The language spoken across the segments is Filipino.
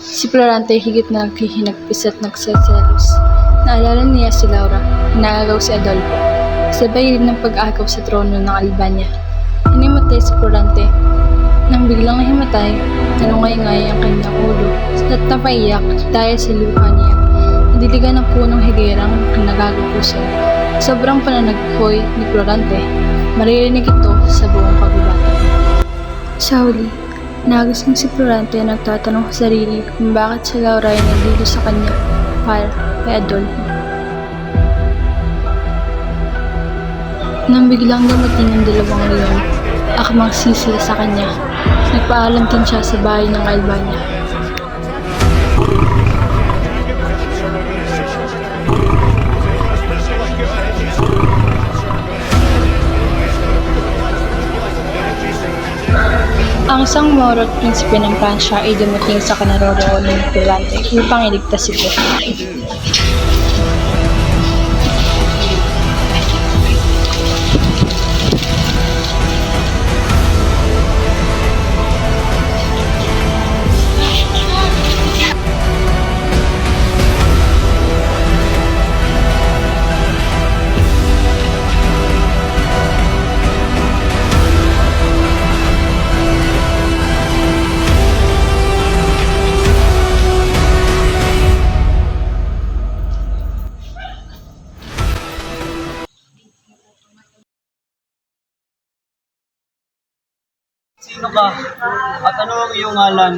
Si Florante higit na naghihinagpis at nagseselos. Naalala niya si Laura, inaagaw si Adolfo. Sabay rin ng pag-agaw sa trono ng Albania. Hinimatay si Florante. Nang biglang nahimatay, nalungay-ngay ang kanyang ulo at napaiyak dahil sa luha niya. Nadiligan ng punong higerang nagagapusan. Sobrang pananaghoy ni Florante, maririnig ito sa buong kagubatan. Sa huli, nagising si Florante na nagtatanong sa sarili kung bakit si Laura ay nandito sa kanya para kay Adolfo. Nang biglang dumating ang dalawang leon, akmang sisila sa kanya, nagpaalam din siya sa bahay ng Albania. Ang isang Moro at prinsipe ng Pransya ay dumating sa kinaroroonan ng Florante upang iligtas ito. Sino ka? At ano ang iyong ngalan?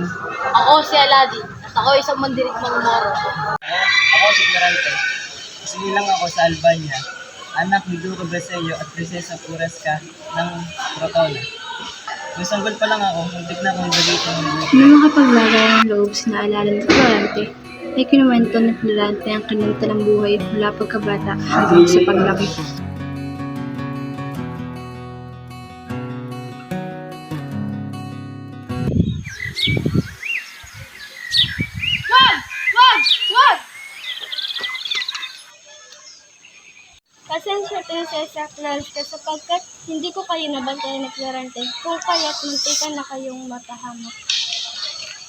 Ako si Aladdin at ako isang mandirigmang Moro. Ako si Florante. Isinilang ako sa Albania. Anak ni Duque Basello at Prinsesa Puresca ng Crotona. Nung sanggol pa lang ako, muntik na akong bagitin ng buhay. Nang makapaglagaw ng loob sa naalala ni Florante, ay kinuwento ni Florante ang kanyang talang buhay mula pagkabata hanggang sa paglaki. Pasensya Prinsesa Clarissa sapagkat hindi ko kayo nabantayan ni Florante. Kung kaya, tulitikan na kayong mapahamak.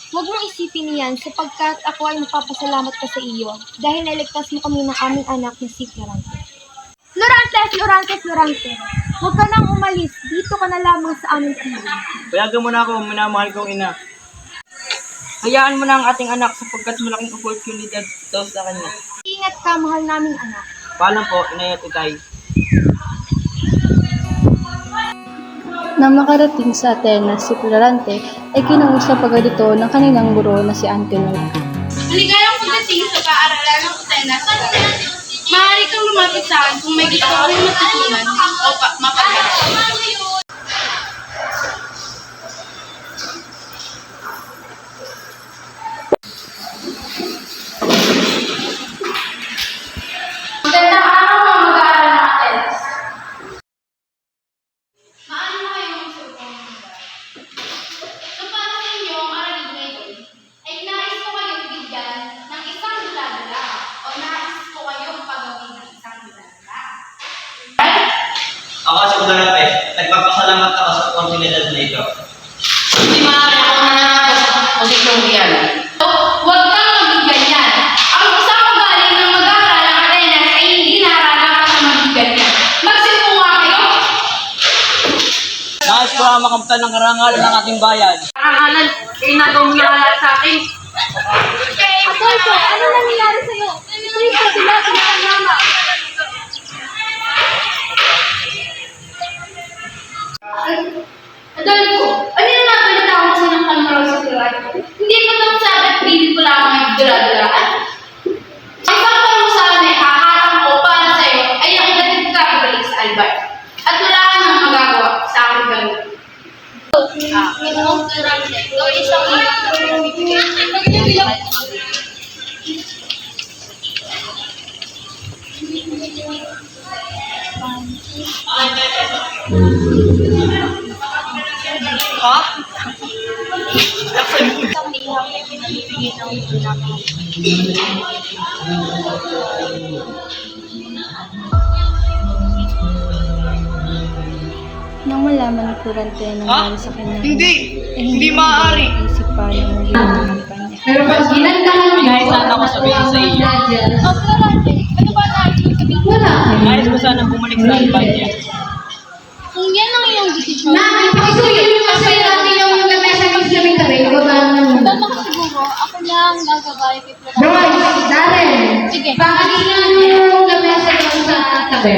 Huwag mong isipin yan sapagkat ako ay magpapasalamat pa sa iyo dahil naligtas mo kami ng aming anak na si Florante. Florante! Huwag ka nang umalis. Dito ka na lamang sa aming piling. Payagan mo na ako, minamahal kong ina. Hayaan mo na ang ating anak sapagkat malaking oportunidad daw sa kanya. Ingat ka, mahal naming anak. Paalam po, inay at itay. Nang makarating sa Atenas si Florante ay kinausap agad ito ng kanilang guro na si Antenor. Maligayang pagdating sa paaralan ng Atenas. Maaari kang lumapit sa akin kung may gusto kang matutunan o mapagdala. Magandang araw mga mag-aaral ng Atenas. Maaari na kayong magsuupang mga. So para sa inyo ang aralin ngayon, ay nais ko kayong bigyan ng isang dula-dula o nais ko kayong pagawin ng isang dula-dula. Ako si Florante, nagpapasalamat ako sa oportunidad na ito. Hindi maaari ako nananap sa posisyong iyan. Huwag kang maging ganyan. Ang isang magaling ng mag-aaral ng Atenas ay hindi nararapat na maging ganyan. Magsimpunga kayo. Nais ko ang makamtan ng karangalan ng ating bayan. Karangalan, inagaw mo na lahat sa akin. Adolfo, ano nangyayari sa'yo? Ito yung kabila, mama. Adolfo, ano yung nabalita ko sa sinangkan mo raw sa Florante? Hindi ko tapos sa akin, pilit ko lang ang dula-dulaan. Ang pagpang mo sa akin ay hahatang ko para sa'yo ay nakibatid ka pabalik sa Albar. At wala ka nang magagawa sa akin gano'n. Ginoong Florante, ikaw ay isang Ha? Isang liham na pinibigay ng pinamahal. Nang malaman ni Florante ang nangyari sa kanya, Hindi! ay Hindi maaari! Isip pa na magiging kampanya. Pero pag ginandahan mo, May sana ako sabihin sa iyo. Oh, Florante, ano ba tayo sabihin? wala. Nais ko sanang bumalik sa Albania. Kung yan ang iyong desisyon, Na, ipakisuyo mo kasi natin yung lamesa pagsabi ka rin. Babaan na mo. tama ko siguro, ako na ang gagabay kay Florante. Joyce, Darren, Sige. pakalinan mo yung lamesa doon sa tabi.